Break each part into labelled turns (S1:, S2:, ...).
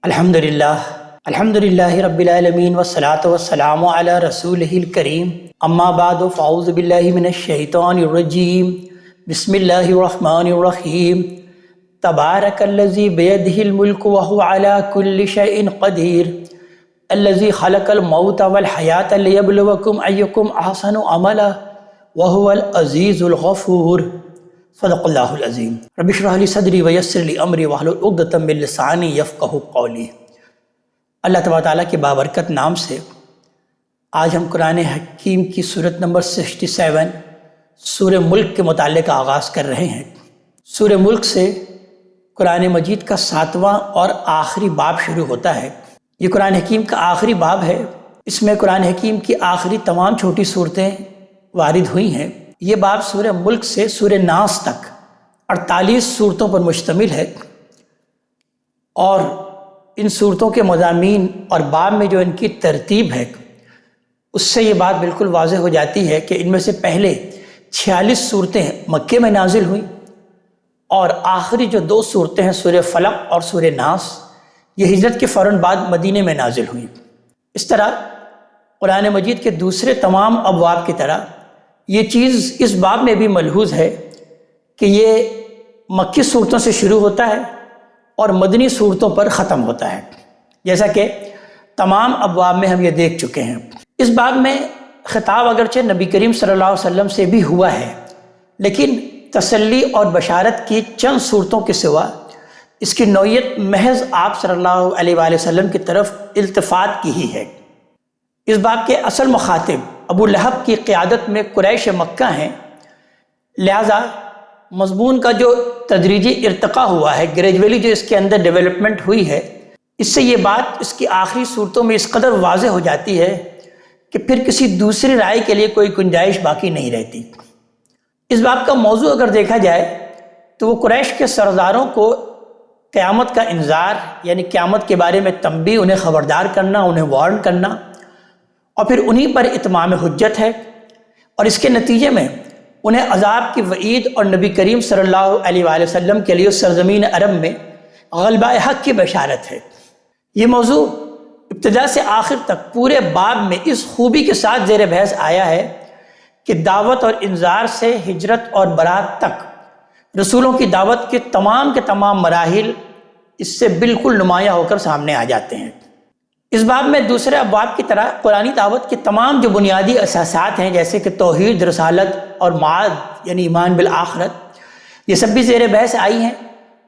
S1: الحمدللہ رب العالمین والصلاة والسلام علی رسولہ الکریم اما بعد فاعوذ باللہ من الشیطان الرجیم بسم اللہ الرحمن الرحیم تبارک الذی بیدہ الملک وہو علی کل شیء قدیر الذی خلق الموت والحیاة لیبلوکم ایکم احسن عملا وہو العزیز الغفور صدق اللہ العظیم۔ رب اشرح لی صدری ویسر لی امری واحلل عقدۃ من لسانی یفقہوا قولی۔ اللہ تبارک تعالیٰ کے بابرکت نام سے آج ہم قرآن حکیم کی سورت نمبر 67 سورہ ملک کے متعلق آغاز کر رہے ہیں۔ سورہ ملک سے قرآن مجید کا 7واں اور آخری باب شروع ہوتا ہے۔ یہ قرآن حکیم کا آخری باب ہے۔ اس میں قرآن حکیم کی آخری تمام چھوٹی صورتیں وارد ہوئی ہیں۔ یہ باب سورہ ملک سے سورہ ناس تک 48 صورتوں پر مشتمل ہے، اور ان صورتوں کے مضامین اور باب میں جو ان کی ترتیب ہے اس سے یہ بات بالکل واضح ہو جاتی ہے کہ ان میں سے پہلے 46 صورتیں مکے میں نازل ہوئیں، اور آخری جو 2 صورتیں ہیں سورہ فلق اور سورہ ناس، یہ ہجرت کے فوراً بعد مدینے میں نازل ہوئیں۔ اس طرح قرآن مجید کے دوسرے تمام ابواب کی طرح یہ چیز اس باب میں بھی ملحوظ ہے کہ یہ مکی صورتوں سے شروع ہوتا ہے اور مدنی صورتوں پر ختم ہوتا ہے، جیسا کہ تمام ابواب میں ہم یہ دیکھ چکے ہیں۔ اس باب میں خطاب اگرچہ نبی کریم صلی اللہ علیہ وسلم سے بھی ہوا ہے، لیکن تسلی اور بشارت کی چند صورتوں کے سوا اس کی نوعیت محض آپ صلی اللہ علیہ وآلہ وسلم کی طرف التفات کی ہی ہے۔ اس باب کے اصل مخاطب ابو لہب کی قیادت میں قریش مکہ ہیں، لہذا مضمون کا جو تدریجی ارتقاء ہوا ہے، گریجولی جو اس کے اندر ڈیولپمنٹ ہوئی ہے، اس سے یہ بات اس کی آخری صورتوں میں اس قدر واضح ہو جاتی ہے کہ پھر کسی دوسری رائے کے لیے کوئی گنجائش باقی نہیں رہتی۔ اس باب کا موضوع اگر دیکھا جائے تو وہ قریش کے سرداروں کو قیامت کا انذار، یعنی قیامت کے بارے میں تنبیہ، انہیں خبردار کرنا، انہیں وارن کرنا، اور پھر انہی پر اتمام حجت ہے، اور اس کے نتیجے میں انہیں عذاب کی وعید اور نبی کریم صلی اللہ علیہ وآلہ وسلم کے لیے سرزمین عرب میں غلبہ حق کی بشارت ہے۔ یہ موضوع ابتدا سے آخر تک پورے باب میں اس خوبی کے ساتھ زیر بحث آیا ہے کہ دعوت اور انذار سے ہجرت اور برات تک رسولوں کی دعوت کے تمام مراحل اس سے بالکل نمایاں ہو کر سامنے آ جاتے ہیں۔ اس باب میں دوسرے ابواب کی طرح قرآنی دعوت کے تمام جو بنیادی اساسات ہیں، جیسے کہ توحید، رسالت اور معاد یعنی ایمان بالآخرت، یہ سب بھی زیر بحث آئی ہیں،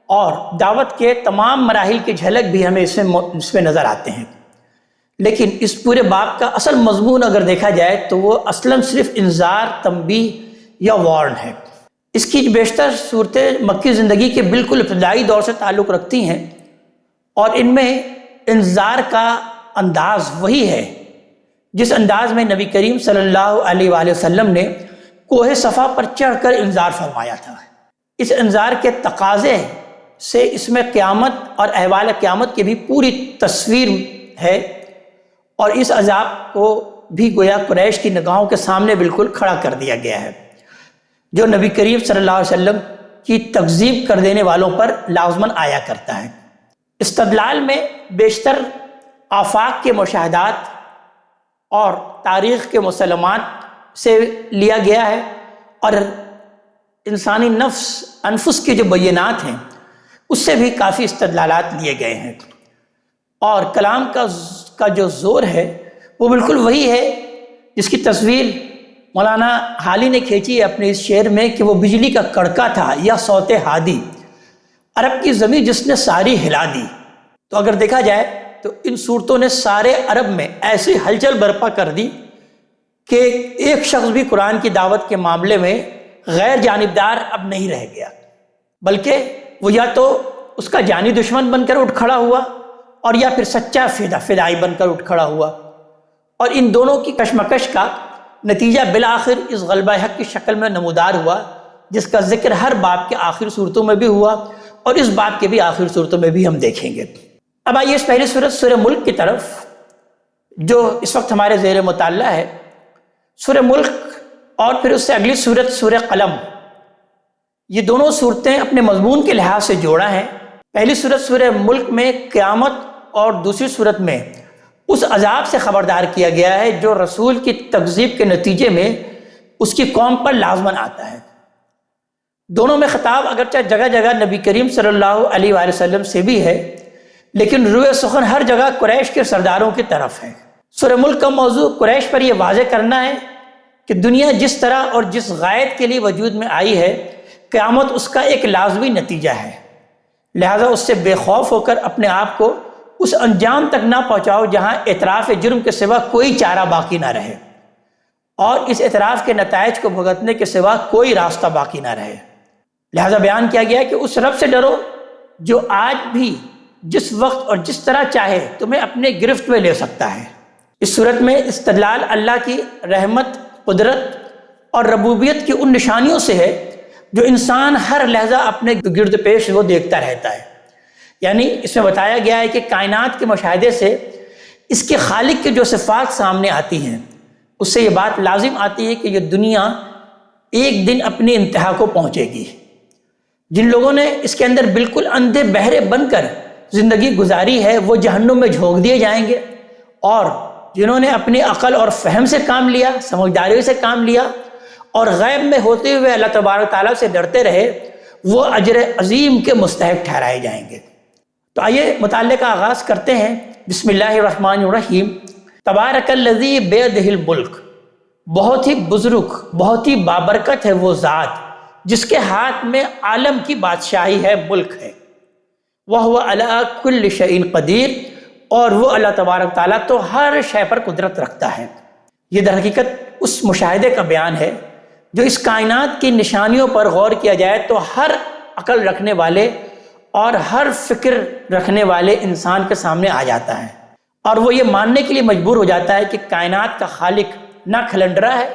S1: اور دعوت کے تمام مراحل کی جھلک بھی ہمیں اس میں نظر آتے ہیں۔ لیکن اس پورے باب کا اصل مضمون اگر دیکھا جائے تو وہ اصلاً صرف انذار، تنبیہ یا وارن ہے۔ اس کی بیشتر صورتیں مکی زندگی کے بالکل ابتدائی دور سے تعلق رکھتی ہیں، اور ان میں انذار کا انداز وہی ہے جس انداز میں نبی کریم صلی اللہ علیہ وآلہ وسلم نے کوہ صفا پر چڑھ کر انذار فرمایا تھا۔ اس انذار کے تقاضے سے اس میں قیامت اور احوال قیامت کی بھی پوری تصویر ہے، اور اس عذاب کو بھی گویا قریش کی نگاہوں کے سامنے بالکل کھڑا کر دیا گیا ہے، جو نبی کریم صلی اللہ علیہ وسلم کی تکذیب کر دینے والوں پر لازماً آیا کرتا ہے۔ استدلال میں بیشتر آفاق کے مشاہدات اور تاریخ کے مسلمات سے لیا گیا ہے، اور انسانی انفس کے جو بینات ہیں اس سے بھی کافی استدلالات لیے گئے ہیں، اور کلام کا جو زور ہے وہ بالکل وہی ہے جس کی تصویر مولانا حالی نے کھینچی ہے اپنے اس شعر میں کہ وہ بجلی کا کڑکا تھا یا صوت ہادی، عرب کی زمین جس نے ساری ہلا دی۔ تو اگر دیکھا جائے تو ان صورتوں نے سارے عرب میں ایسی ہلچل برپا کر دی کہ ایک شخص بھی قرآن کی دعوت کے معاملے میں غیر جانبدار اب نہیں رہ گیا، بلکہ وہ یا تو اس کا جانی دشمن بن کر اٹھ کھڑا ہوا، اور یا پھر سچا فدائی بن کر اٹھ کھڑا ہوا، اور ان دونوں کی کشمکش کا نتیجہ بالآخر اس غلبہ حق کی شکل میں نمودار ہوا، جس کا ذکر ہر باب کے آخر صورتوں میں بھی ہوا، اور اس باب کے بھی آخر صورتوں میں بھی ہم دیکھیں گے۔ اب آئیے اس پہلی صورت سورہ ملک کی طرف، جو اس وقت ہمارے زیر مطالعہ ہے۔ سورہ ملک اور پھر اس سے اگلی صورت سورہ قلم، یہ دونوں صورتیں اپنے مضمون کے لحاظ سے جوڑا ہیں۔ پہلی صورت سورہ ملک میں قیامت اور دوسری صورت میں اس عذاب سے خبردار کیا گیا ہے جو رسول کی تکذیب کے نتیجے میں اس کی قوم پر لازماً آتا ہے۔ دونوں میں خطاب اگرچہ جگہ جگہ نبی کریم صلی اللہ علیہ وآلہ وسلم سے بھی ہے، لیکن روئے سخن ہر جگہ قریش کے سرداروں کی طرف ہے۔ سورہ ملک کا موضوع قریش پر یہ واضح کرنا ہے کہ دنیا جس طرح اور جس غایت کے لیے وجود میں آئی ہے، قیامت اس کا ایک لازمی نتیجہ ہے، لہذا اس سے بے خوف ہو کر اپنے آپ کو اس انجام تک نہ پہنچاؤ جہاں اعتراف جرم کے سوا کوئی چارہ باقی نہ رہے اور اس اعتراف کے نتائج کو بھگتنے کے سوا کوئی راستہ باقی نہ رہے۔ لہذا بیان کیا گیا کہ اس رب سے ڈرو جو آج بھی جس وقت اور جس طرح چاہے تمہیں اپنے گرفت میں لے سکتا ہے۔ اس صورت میں استدلال اللہ کی رحمت، قدرت اور ربوبیت کی ان نشانیوں سے ہے جو انسان ہر لحظہ اپنے گرد پیش وہ دیکھتا رہتا ہے۔ یعنی اس میں بتایا گیا ہے کہ کائنات کے مشاہدے سے اس کے خالق کی جو صفات سامنے آتی ہیں، اس سے یہ بات لازم آتی ہے کہ یہ دنیا ایک دن اپنی انتہا کو پہنچے گی۔ جن لوگوں نے اس کے اندر بالکل اندھے بہرے بن کر زندگی گزاری ہے وہ جہنم میں جھونک دیے جائیں گے، اور جنہوں نے اپنی عقل اور فہم سے کام لیا، سمجھداری سے کام لیا اور غیب میں ہوتے ہوئے اللہ تبارک تعالیٰ سے ڈرتے رہے، وہ اجر عظیم کے مستحق ٹھہرائے جائیں گے۔ تو آئیے مطالعے کا آغاز کرتے ہیں۔ بسم اللہ الرحمن الرحیم۔ تبارک الذی بیدہ الملک، بہت ہی بزرگ، بہت ہی بابرکت ہے وہ ذات جس کے ہاتھ میں عالم کی بادشاہی ہے، ملک ہے۔ وَهُوَ عَلَىٰ كُلِّ شَيْءٍ قدیر، اور وہ اللہ تبارک تعالیٰ تو ہر شے پر قدرت رکھتا ہے۔ یہ در حقیقت اس مشاہدے کا بیان ہے جو اس کائنات کی نشانیوں پر غور کیا جائے تو ہر عقل رکھنے والے اور ہر فکر رکھنے والے انسان کے سامنے آ جاتا ہے، اور وہ یہ ماننے کے لیے مجبور ہو جاتا ہے کہ کائنات کا خالق نہ کھلنڈرا ہے،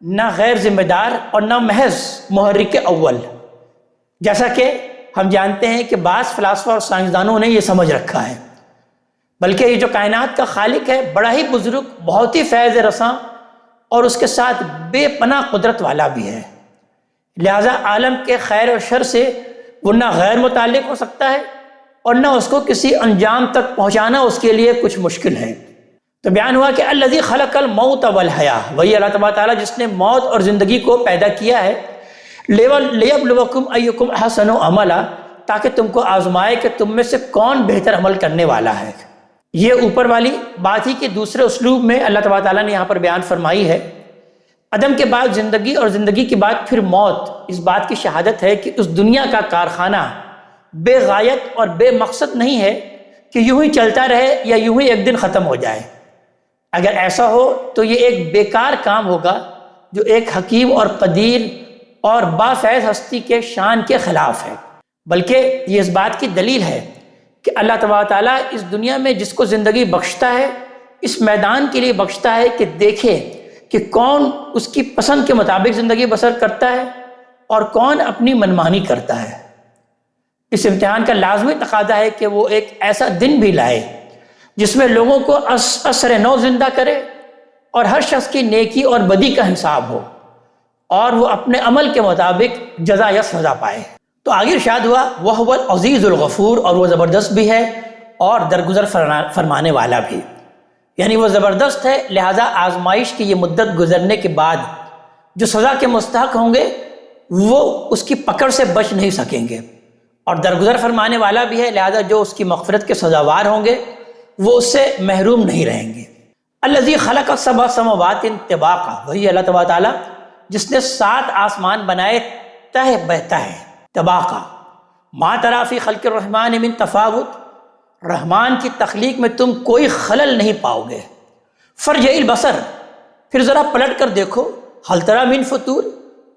S1: نہ غیر ذمہ دار، اور نہ محض محرک اول، جیسا کہ ہم جانتے ہیں کہ بعض فلاسفہ اور سائنسدانوں نے یہ سمجھ رکھا ہے، بلکہ یہ جو کائنات کا خالق ہے بڑا ہی بزرگ، بہت ہی فیض رساں اور اس کے ساتھ بے پناہ قدرت والا بھی ہے۔ لہذا عالم کے خیر و شر سے وہ نہ غیر متعلق ہو سکتا ہے اور نہ اس کو کسی انجام تک پہنچانا اس کے لیے کچھ مشکل ہے۔ تو بیان ہوا کہ الذی خلق الموت والحیاہ، وہی اللہ تبارک تعالیٰ جس نے موت اور زندگی کو پیدا کیا ہے، لیبلوکم ایکم احسن عملا، تاکہ تم کو آزمائے کہ تم میں سے کون بہتر عمل کرنے والا ہے۔ یہ اوپر والی بات ہی کے دوسرے اسلوب میں اللہ تبارک تعالیٰ نے یہاں پر بیان فرمائی ہے۔ عدم کے بعد زندگی اور زندگی کے بعد پھر موت، اس بات کی شہادت ہے کہ اس دنیا کا کارخانہ بے غایت اور بے مقصد نہیں ہے کہ یوں ہی چلتا رہے یا یوں ہی ایک دن ختم ہو جائے۔ اگر ایسا ہو تو یہ ایک بیکار کام ہوگا جو ایک حکیم اور قدیر اور بافیض ہستی کے شان کے خلاف ہے، بلکہ یہ اس بات کی دلیل ہے کہ اللہ تبارک تعالیٰ اس دنیا میں جس کو زندگی بخشتا ہے اس میدان کے لیے بخشتا ہے کہ دیکھے کہ کون اس کی پسند کے مطابق زندگی بسر کرتا ہے اور کون اپنی منمانی کرتا ہے۔ اس امتحان کا لازمی تقاضا ہے کہ وہ ایک ایسا دن بھی لائے جس میں لوگوں کو عصر نو زندہ کرے اور ہر شخص کی نیکی اور بدی کا حساب ہو اور وہ اپنے عمل کے مطابق جزا یا سزا پائے۔ تو آگے ارشاد ہوا وَهُوَ الْعَزِيزُ الْغَفُورُ، اور وہ زبردست بھی ہے اور درگزر فرمانے والا بھی، یعنی وہ زبردست ہے، لہذا آزمائش کی یہ مدت گزرنے کے بعد جو سزا کے مستحق ہوں گے وہ اس کی پکڑ سے بچ نہیں سکیں گے، اور درگزر فرمانے والا بھی ہے، لہذا جو اس کی مغفرت کے سزاوار ہوں گے وہ اس سے محروم نہیں رہیں گے۔ الذی خلق سبع سماوات طباقا، وہی اللہ تبارک تعالیٰ جس نے 7 آسمان بنائے تہ بہ ہے، طباقا۔ ما تری فی خلق الرحمن من تفاوت، رحمان کی تخلیق میں تم کوئی خلل نہیں پاؤ گے۔ فرجع البصر، پھر ذرا پلٹ کر دیکھو، ہل تری من فطور،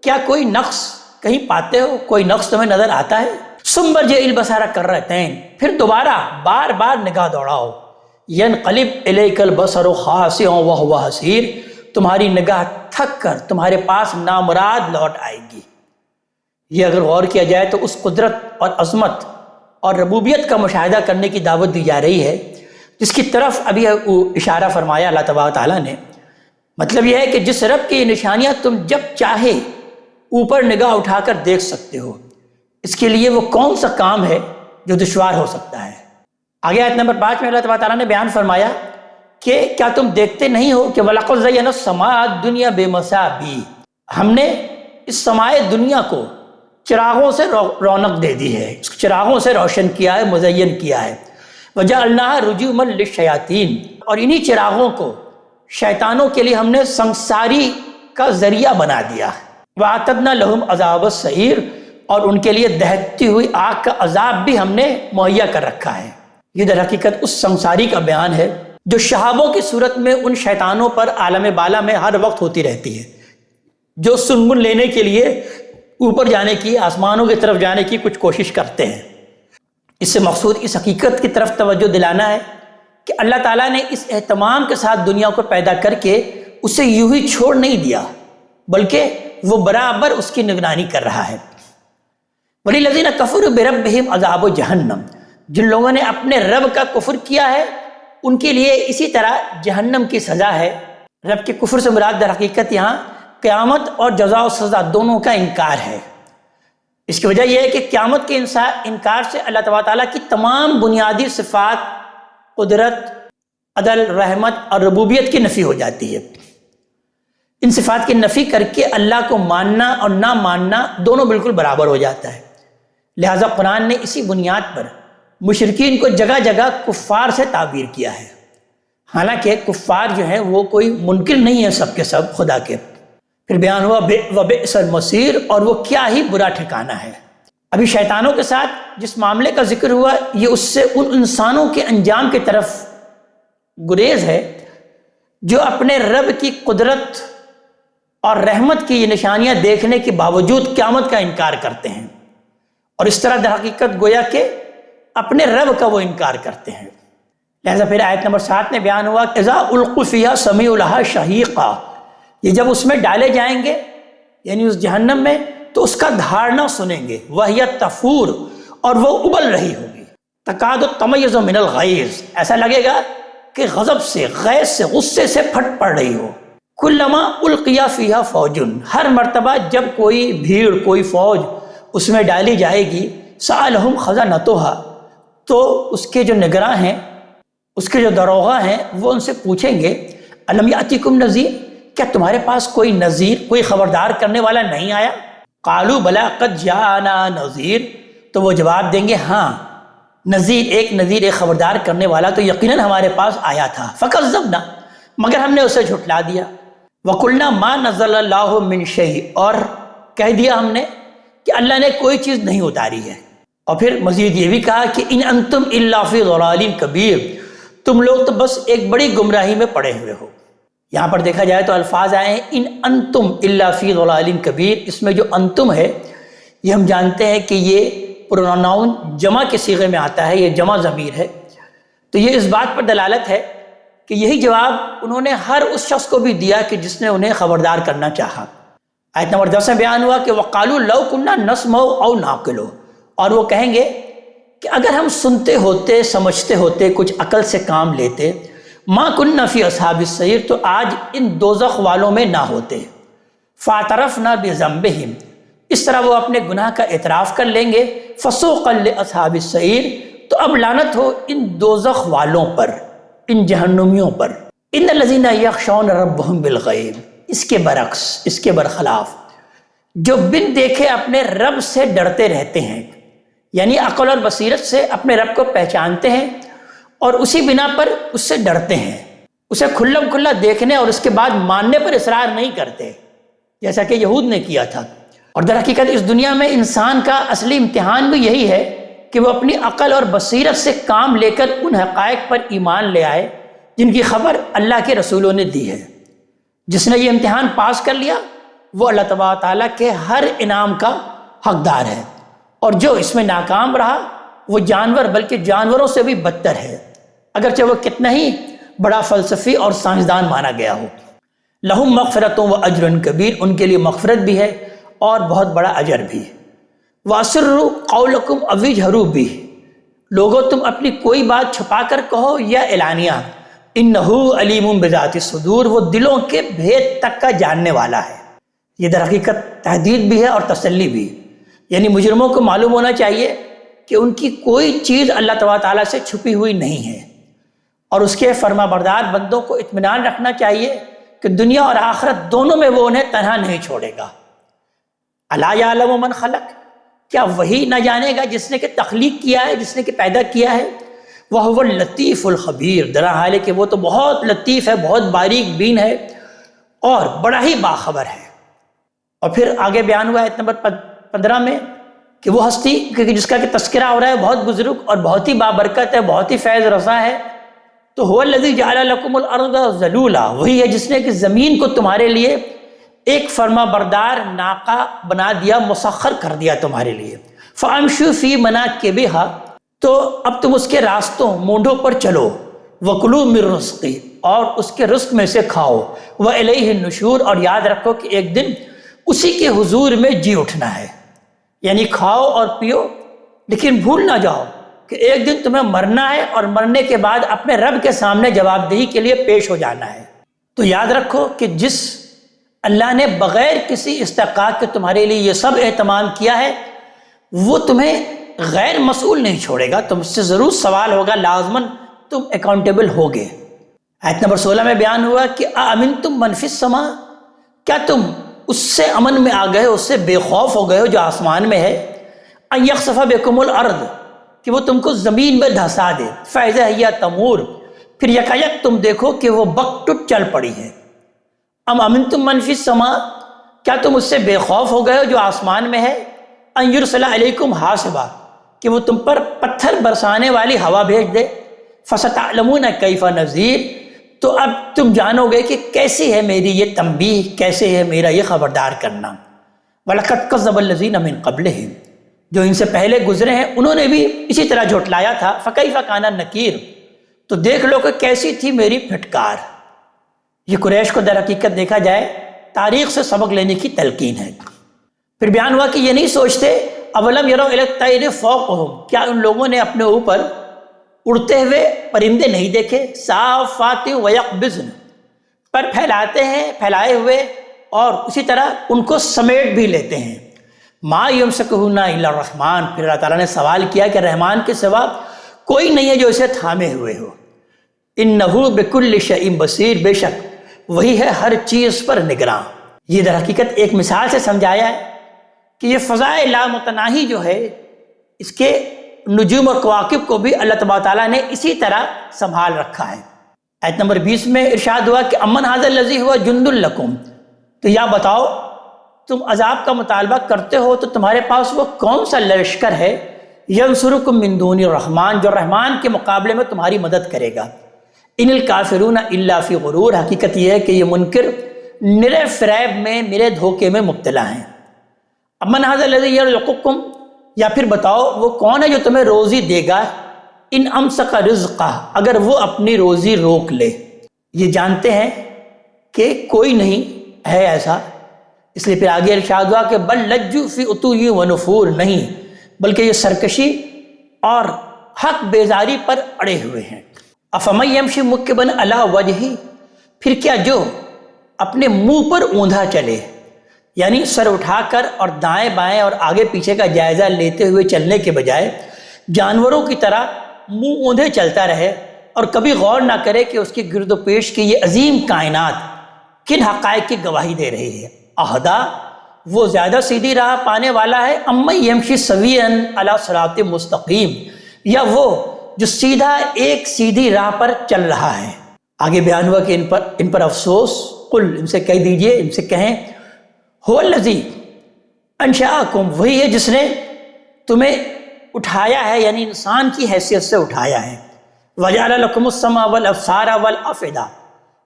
S1: کیا کوئی نقص کہیں پاتے ہو، کوئی نقص تمہیں نظر آتا ہے؟ ثم ارجع البصر کرتین، پھر دوبارہ بار بار نگاہ دوڑاؤ، ینقلب الیک البصر خاسئا وہو حسیر، تمہاری نگاہ تھک کر تمہارے پاس نامراد لوٹ آئے گی۔ یہ اگر غور کیا جائے تو اس قدرت اور عظمت اور ربوبیت کا مشاہدہ کرنے کی دعوت دی جا رہی ہے جس کی طرف ابھی اشارہ فرمایا اللہ تبارک تعالیٰ نے۔ مطلب یہ ہے کہ جس رب کی نشانیاں تم جب چاہے اوپر نگاہ اٹھا کر دیکھ سکتے ہو، اس کے لیے وہ کون سا کام ہے جو دشوار ہو سکتا ہے؟ آگے آیت نمبر 5 میں اللہ تبارک تعالیٰ نے بیان فرمایا کہ کیا تم دیکھتے نہیں ہو کہ وَلَقَدْ زَيَّنَا السَّمَاءَ الدُّنْيَا بِمَصَابِيحَ، ہم نے اس سمائے دنیا کو چراغوں سے رونق دے دی ہے، اس کو چراغوں سے روشن کیا ہے، مزین کیا ہے۔ وَجَعَلْنَاهَا رُجُومًا لِلشَّيَاطِينِ، اور انہی چراغوں کو شیطانوں کے لیے ہم نے سنگساری کا ذریعہ بنا دیا۔ وَأَعْتَدْنَا لَهُمْ عَذَابَ السَّعِيرِ، اور ان کے لیے دہکتی ہوئی آگ کا عذاب بھی ہم نے مہیا کر رکھا ہے۔ یہ در حقیقت اس سنگساری کا بیان ہے جو شہابوں کی صورت میں ان شیطانوں پر عالم بالا میں ہر وقت ہوتی رہتی ہے، جو سنگن لینے کے لیے اوپر جانے کی، آسمانوں کی طرف جانے کی کچھ کوشش کرتے ہیں۔ اس سے مقصود اس حقیقت کی طرف توجہ دلانا ہے کہ اللہ تعالیٰ نے اس اہتمام کے ساتھ دنیا کو پیدا کر کے اسے یوں ہی چھوڑ نہیں دیا، بلکہ وہ برابر اس کی نگرانی کر رہا ہے۔ وَلِلَّذِينَ كَفَرُوا بِرَبِّهِمْ عَذَابُ جَهَنَّمَ، جن لوگوں نے اپنے رب کا کفر کیا ہے ان کے لیے اسی طرح جہنم کی سزا ہے۔ رب کے کفر سے مراد در حقیقت یہاں قیامت اور جزا و سزا دونوں کا انکار ہے۔ اس کی وجہ یہ ہے کہ قیامت کے انکار سے اللہ تبارک تعالیٰ کی تمام بنیادی صفات، قدرت، عدل، رحمت اور ربوبیت کی نفی ہو جاتی ہے۔ ان صفات کی نفی کر کے اللہ کو ماننا اور نہ ماننا دونوں بالکل برابر ہو جاتا ہے۔ لہٰذا قرآن نے اسی بنیاد پر مشرکین کو جگہ جگہ کفار سے تعبیر کیا ہے، حالانکہ کفار جو ہیں وہ کوئی منکر نہیں ہیں سب کے سب خدا کے۔ پھر بیان ہوا وَبِئْسَ الْمَصِيرُ، اور وہ کیا ہی برا ٹھکانہ ہے۔ ابھی شیطانوں کے ساتھ جس معاملے کا ذکر ہوا یہ اس سے ان انسانوں کے انجام کی طرف گریز ہے جو اپنے رب کی قدرت اور رحمت کی یہ نشانیاں دیکھنے کے باوجود قیامت کا انکار کرتے ہیں، اور اس طرح در حقیقت گویا کہ اپنے رب کا وہ انکار کرتے ہیں۔ لہذا پھر آیت نمبر 7 میں بیان ہوا اذا القوا فیہا سمعوا لہا شہیقا، یہ جب اس میں ڈالے جائیں گے یعنی اس جہنم میں تو اس کا دھاڑنا سنیں گے، وہی تفور، اور وہ ابل رہی ہوگی، تکاد تمیز من الغیظ، ایسا لگے گا کہ غضب سے، غیظ سے، غصے سے پھٹ پڑ رہی ہو۔ کلما القیا فیہا فوج، ہر مرتبہ جب کوئی بھیڑ، کوئی فوج اس میں ڈالی جائے گی، سألہم خزنتہا، تو اس کے جو نگراں ہیں، اس کے جو داروغہ ہیں وہ ان سے پوچھیں گے الم یاتکم نذیر، کیا تمہارے پاس کوئی نذیر، کوئی خبردار کرنے والا نہیں آیا؟ قالوا بلا قد جاءنا نذیر، تو وہ جواب دیں گے ہاں نذیر، ایک خبردار کرنے والا تو یقیناً ہمارے پاس آیا تھا۔ فکذبنا، مگر ہم نے اسے جھٹلا دیا۔ وقلنا ما نزل اللہ من شیء، اور کہہ دیا ہم نے کہ اللہ نے کوئی چیز نہیں اتاری ہے۔ اور پھر مزید یہ بھی کہا کہ ان انتم الا فی ضلال کبیر، تم لوگ تو بس ایک بڑی گمراہی میں پڑے ہوئے ہو۔ یہاں پر دیکھا جائے تو الفاظ آئے ہیں ان انتم الا فی ضلال کبیر، اس میں جو انتم ہے یہ ہم جانتے ہیں کہ یہ پروناؤن جمع کے صیغے میں آتا ہے، یہ جمع ضمیر ہے، تو یہ اس بات پر دلالت ہے کہ یہی جواب انہوں نے ہر اس شخص کو بھی دیا کہ جس نے انہیں خبردار کرنا چاہا۔ آیت نمبر 10 میں بیان ہوا کہ وقالوا لو كنا نسمع او نعقل، اور وہ کہیں گے کہ اگر ہم سنتے ہوتے، سمجھتے ہوتے، کچھ عقل سے کام لیتے، ما كنا فی اصحاب السعیر، تو آج ان دوزخ والوں میں نہ ہوتے۔ فاعترفنا بذنبہم، اس طرح وہ اپنے گناہ کا اعتراف کر لیں گے۔ فسوقا لاصحاب السعیر، تو اب لعنت ہو ان دوزخ والوں پر، ان جہنمیوں پر۔ ان الذین یخشون ربهم بالغیب، اس کے برعکس، اس کے برخلاف، جو بن دیکھے اپنے رب سے ڈرتے رہتے ہیں، یعنی عقل اور بصیرت سے اپنے رب کو پہچانتے ہیں اور اسی بنا پر اس سے ڈرتے ہیں، اسے کھلم کھلا دیکھنے اور اس کے بعد ماننے پر اصرار نہیں کرتے جیسا کہ یہود نے کیا تھا۔ اور در حقیقت اس دنیا میں انسان کا اصلی امتحان بھی یہی ہے کہ وہ اپنی عقل اور بصیرت سے کام لے کر ان حقائق پر ایمان لے آئے جن کی خبر اللہ کے رسولوں نے دی ہے۔ جس نے یہ امتحان پاس کر لیا وہ اللہ تبارک تعالیٰ کے ہر انعام کا حقدار ہے، اور جو اس میں ناکام رہا وہ جانور، بلکہ جانوروں سے بھی بدتر ہے، اگرچہ وہ کتنا ہی بڑا فلسفی اور سائنسدان مانا گیا ہو۔ لہم مغفرۃ و اجر کبیر، ان کے لیے مغفرت بھی ہے اور بہت بڑا اجر بھی۔ واسروا قولکم او اجہروا بہ، لوگوں تم اپنی کوئی بات چھپا کر کہو یا اعلانیہ، انہ علیم بذات الصدور، وہ دلوں کے بھید تک کا جاننے والا ہے۔ یہ در حقیقت تحدید بھی ہے اور تسلی بھی، یعنی مجرموں کو معلوم ہونا چاہیے کہ ان کی کوئی چیز اللہ تبارک تعالیٰ سے چھپی ہوئی نہیں ہے، اور اس کے فرما بردار بندوں کو اطمینان رکھنا چاہیے کہ دنیا اور آخرت دونوں میں وہ انہیں تنہا نہیں چھوڑے گا۔ الا یعلم من خلق، کیا وہی نہ جانے گا جس نے کہ تخلیق کیا ہے، جس نے کہ پیدا کیا ہے؟ وَهُوَ اللطیف الخبیر، در حال ہے کہ وہ تو بہت لطیف ہے، بہت باریک بین ہے اور بڑا ہی باخبر ہے۔ اور پھر آگے بیان ہوا آیت نمبر 15 میں کہ وہ ہستی جس کا کہ تذکرہ ہو رہا ہے بہت بزرگ اور بہت ہی بابرکت ہے، بہت ہی فیض رساں ہے۔ تو هو الذی جعل لکم الارض ذلولا، وہی ہے جس نے کہ زمین کو تمہارے لیے ایک فرما بردار ناقہ بنا دیا، مسخر کر دیا تمہارے لیے۔ فامشوا فی مناکبہا، تو اب تم اس کے راستوں مونڈوں پر چلو، وکلوا من رزقہ، اور اس کے رزق میں سے کھاؤ، والیہ النشور، اور یاد رکھو کہ ایک دن اسی کے حضور میں جی اٹھنا ہے، یعنی کھاؤ اور پیو لیکن بھول نہ جاؤ کہ ایک دن تمہیں مرنا ہے، اور مرنے کے بعد اپنے رب کے سامنے جواب دہی کے لیے پیش ہو جانا ہے۔ تو یاد رکھو کہ جس اللہ نے بغیر کسی استحقاق کے تمہارے لیے یہ سب اہتمام کیا ہے، وہ تمہیں غیر مسئول نہیں چھوڑے گا، تم سے ضرور سوال ہوگا، لازماً تم اکاؤنٹیبل ہوگے۔ آیت نمبر 16 میں بیان ہوا کہ اَأَمِنْتُم مَّن فِی السَّمَاءِ، کیا تم اس سے امن میں آ گئے ہو، اس سے بے خوف ہو گئے ہو جو آسمان میں ہے، أَن يَخْسَفَ بِكُمُ الْأَرْضَ، کہ وہ تم کو زمین میں دھسا دے، فَإِذَا هِیَ تَمُورُ، پھر یکایک تم دیکھو کہ وہ بکٹٹ چل پڑی ہے۔ ام امنتم من فی السماء، کیا تم اس سے بے خوف ہو گئے ہو جو آسمان میں ہے، ان یرسل علیکم حاصبا، کہ وہ تم پر پتھر برسانے والی ہوا بھیج دے، فستعلمون کیف نذیر، تو اب تم جانو گے کہ کیسی ہے میری یہ تنبیہ، کیسے ہے میرا یہ خبردار کرنا۔ وَلَقَدْ كَذَّبَ الَّذِينَ مِن قَبْلِهِمْ، جو ان سے پہلے گزرے ہیں انہوں نے بھی اسی طرح جھٹلایا تھا، فَكَيْفَ كَانَ نَكِيرٌ، تو دیکھ لو کہ کیسی تھی میری پھٹکار۔ یہ قریش کو در حقیقت دیکھا جائے تاریخ سے سبق لینے کی تلقین ہے۔ پھر بیان ہوا کہ یہ نہیں سوچتے، اولم یروا الی الطیر فوقہم، کیا ان لوگوں نے اپنے اوپر اڑتے ہوئے پرندے نہیں دیکھے، صافات ویقبضن، پر پھیلاتے ہیں پھیلائے ہوئے اور اسی طرح ان کو سمیٹ بھی لیتے ہیں۔ ما یمسکہن الا الرحمن، پھر اللہ تعالیٰ نے سوال کیا کہ رحمان کے سوا کوئی نہیں ہے جو اسے تھامے ہوئے ہو۔ انہ بکل شیء بصیر، بے شک وہی ہے ہر چیز پر نگراں۔ یہ در حقیقت ایک مثال سے سمجھایا ہے کہ یہ فضائے لامتناہی جو ہے، اس کے نجوم اور کواکب کو بھی اللہ تبارک تعالیٰ نے اسی طرح سنبھال رکھا ہے۔ آیت نمبر 20 میں ارشاد ہوا کہ امن ھذا الذی ھو جند لکم، تو یا بتاؤ تم عذاب کا مطالبہ کرتے ہو تو تمہارے پاس وہ کون سا لشکر ہے، ینصرکم من دون الرحمن، جو رحمان کے مقابلے میں تمہاری مدد کرے گا۔ ان الکافرون الا فی غرور، حقیقت یہ ہے کہ یہ منکر نرے فریب میں، نرے دھوکے میں مبتلا ہیں۔ امن ھذا الذی یرزقکم، یا پھر بتاؤ وہ کون ہے جو تمہیں روزی دے گا، ان امسک رزقہ، اگر وہ اپنی روزی روک لے۔ یہ جانتے ہیں کہ کوئی نہیں ہے ایسا، اس لیے پھر آگے ارشاد ہوا کہ بل لجوا فی عتو و نفور، نہیں بلکہ یہ سرکشی اور حق بیزاری پر اڑے ہوئے ہیں۔ افمن یمشی مکبا علی وجہہ، پھر کیا جو اپنے منہ پر اوندھا چلے، یعنی سر اٹھا کر اور دائیں بائیں اور آگے پیچھے کا جائزہ لیتے ہوئے چلنے کے بجائے جانوروں کی طرح منہ اوندھے چلتا رہے اور کبھی غور نہ کرے کہ اس کی گرد و پیش کی یہ عظیم کائنات کن حقائق کی گواہی دے رہی ہے۔ اہدا، وہ زیادہ سیدھی راہ پانے والا ہے، امن یمشی سویا علی صراط مستقیم، یا وہ جو سیدھا ایک سیدھی راہ پر چل رہا ہے۔ آگے بیان ہوا کہ ان پر افسوس، قل، ان سے کہہ دیجئے، ان سے کہیں، هو الذی انشأکم، وہی ہے جس نے تمہیں اٹھایا ہے، یعنی انسان کی حیثیت سے اٹھایا ہے، وجعل لکم السمع والابصار والافئدہ،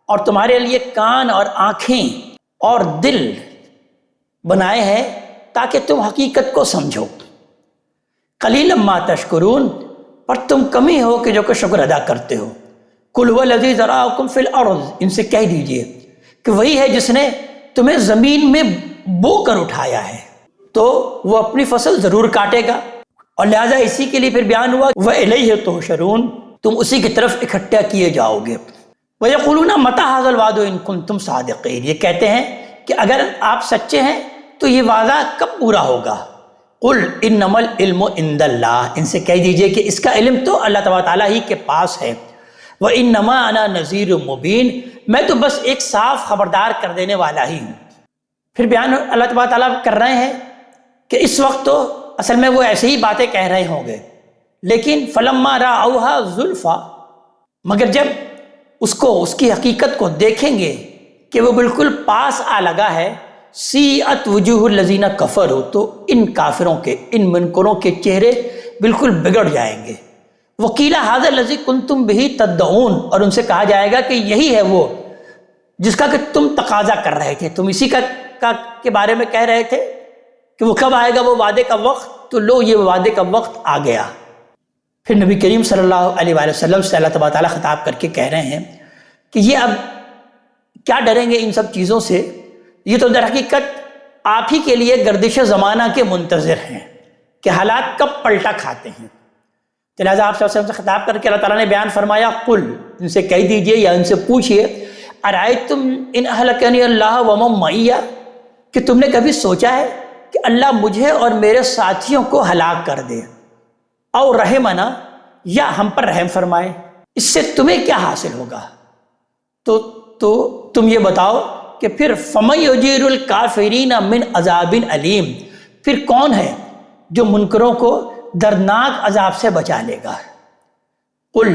S1: اور تمہارے لیے کان اور آنکھیں اور دل بنائے ہیں تاکہ تم حقیقت کو سمجھو۔ قلیلا ما تشکرون، پر تم کمی ہو کہ جو کہ شکر ادا کرتے ہو۔ قل هو الذی ذرأکم فی الارض، ان سے کہہ دیجئے کہ وہی ہے جس نے تمہیں زمین میں بو کر اٹھایا ہے، تو وہ اپنی فصل ضرور کاٹے گا، اور لہٰذا اسی کے لیے پھر بیان ہوا وَإِلَيْهِ تُحْشَرُونَ، تم اسی کی طرف اکٹھا کیے جاؤ گے۔ وَيَقُولُونَ مَتَىٰ هَٰذَا الْوَعْدُ إِن كُنتُمْ صَادِقِينَ، یہ کہتے ہیں کہ اگر آپ سچے ہیں تو یہ وعدہ کب پورا ہوگا۔ قل انما العلم عند اللہ، ان سے کہہ دیجئے کہ اس کا علم تو اللہ تبارک تعالیٰ ہی کے پاس ہے۔ وانما انا نذیر مبین، میں تو بس ایک صاف خبردار کر دینے والا ہی ہوں۔ پھر بیان اللہ تبارک تعالیٰ کر رہے ہیں کہ اس وقت تو اصل میں وہ ایسے ہی باتیں کہہ رہے ہوں گے، لیکن فلما رأوہا زلفا، مگر جب اس کی حقیقت کو دیکھیں گے کہ وہ بالکل پاس آ لگا ہے، سیئت وجوہ الذین کفروا، تو ان کافروں کے، ان منکروں کے چہرے بالکل بگڑ جائیں گے۔ وقیل ھذا الذی کنتم بہ تدعون، اور ان سے کہا جائے گا کہ یہی ہے وہ جس کا کہ تم تقاضا کر رہے تھے، تم اسی کا کے بارے میں کہہ رہے تھے کہ وہ کب آئے گا وہ وعدے کا وقت، تو لو یہ وعدے کا وقت آ گیا۔ پھر نبی کریم صلی اللہ علیہ وآلہ وسلم سے اللہ تبارک تعالیٰ خطاب کر کے کہہ رہے ہیں کہ یہ اب کیا ڈریں گے ان سب چیزوں سے، یہ تو در حقیقت آپ ہی کے لیے گردش زمانہ کے منتظر ہیں کہ حالات کب پلٹا کھاتے ہیں۔ لہٰذا آپ صلی اللہ علیہ وسلم سے خطاب کر کے اللہ تعالیٰ نے بیان فرمایا، قل، ان سے کہہ دیجئے یا ان سے پوچھئے، ارائیتم ان اہلکنی اللہ ومن معی، کہ تم نے کبھی سوچا ہے کہ اللہ مجھے اور میرے ساتھیوں کو ہلاک کر دے، او رحمنا، یا ہم پر رحم فرمائے، اس سے تمہیں کیا حاصل ہوگا؟ تو تم یہ بتاؤ کہ پھر فمن یجیر الکافرین من عذاب علیم، پھر کون ہے جو منکروں کو دردناک عذاب سے بچا لے گا؟ قل،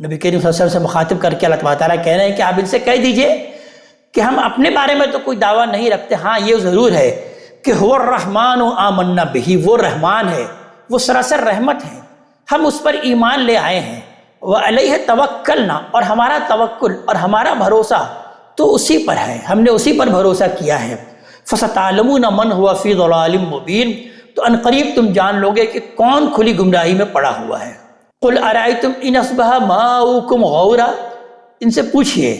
S1: نبی کریم صلی اللہ علیہ وسلم سے مخاطب کر کے اللہ تبارک تعالیٰ کہہ رہے ہیں کہ آپ ان سے کہہ دیجئے کہ ہم اپنے بارے میں تو کوئی دعویٰ نہیں رکھتے، ہاں یہ ضرور ہے کہ هو الرحمن آمنا بہ، وہ رحمان ہے، وہ سراسر رحمت ہے، ہم اس پر ایمان لے آئے ہیں، وعلیہ توکلنا، اور ہمارا توکل اور ہمارا بھروسہ تو اسی پر ہے، ہم نے اسی پر بھروسہ کیا ہے۔ فستعلمون من هو فی ضلال مبین، تو عنقریب تم جان لوگے کہ کون کھلی گمراہی میں پڑا ہوا ہے۔ قل ارائیتم ان اصبح ماؤکم غورا، ان سے پوچھئے،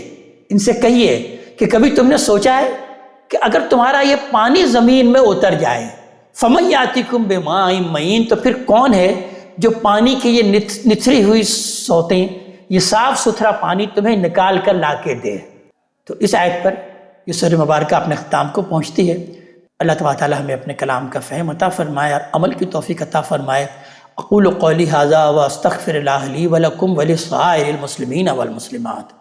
S1: ان سے کہیے کہ کبھی تم نے سوچا ہے کہ اگر تمہارا یہ پانی زمین میں اتر جائے، فمن یاتیکم بماء معین، تو پھر کون ہے جو پانی کی یہ نتھری ہوئی سوتیں، یہ صاف ستھرا پانی تمہیں نکال کر لا کے دے؟ تو اس آیت پر یہ سورہ مبارکہ اپنے اختتام کو پہنچتی ہے۔ اللہ تبارک تعالیٰ ہمیں اپنے کلام کا فہم عطا فرمائے اور عمل کی توفیق عطا فرمائے۔ اقول قولی ھذا واستغفر اللہ لی ولکم ولسائر المسلمین والمسلمات۔